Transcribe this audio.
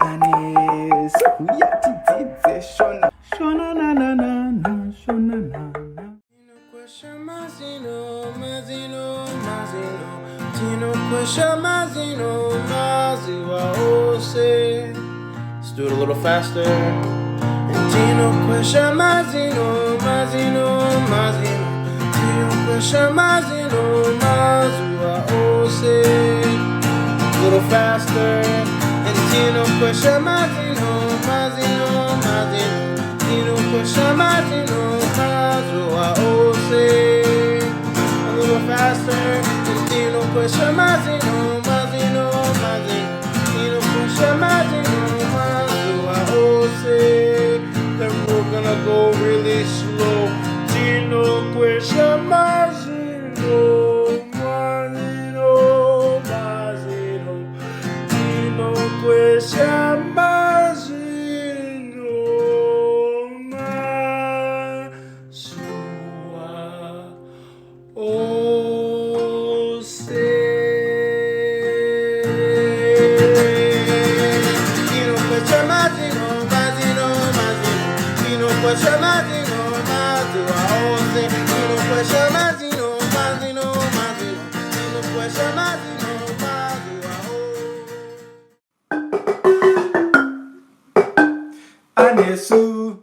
Anes, kuyatitite Shona. ShonaNana, ShonaNana. Kwesha Mazino, Mazino, Mazino. Tino Kwesha Mazino, Maziwa Ose. Let's do it a little faster. And Tino Kwesha Mazino, Mazino, Mazino. Tino Kwesha Mazino, Maziwa Ose. A little faster. And Tino Kwesha Mazino, Mazino, Mazino. Tino Kwesha Mazino, Maziwa Ose. A little faster. And Tino Kwesha Mazino, Mazino, Mazino. Tino Kwesha Mazino, Maziwa Ose. Then we're gonna go really slow. Tino Kwesha Mazino, Mazino, Mazino. Tino Kwesha Mazino, Maziwa Ose. Tino Kwesha Mazino, Mazino, Mazino. Tino Kwesha Mazino, Maziwa Ose. Tino Kwesha Mazino, Mazino, Mazino. Tino Kwesha Mazino, Maziwa Ose. Anesu.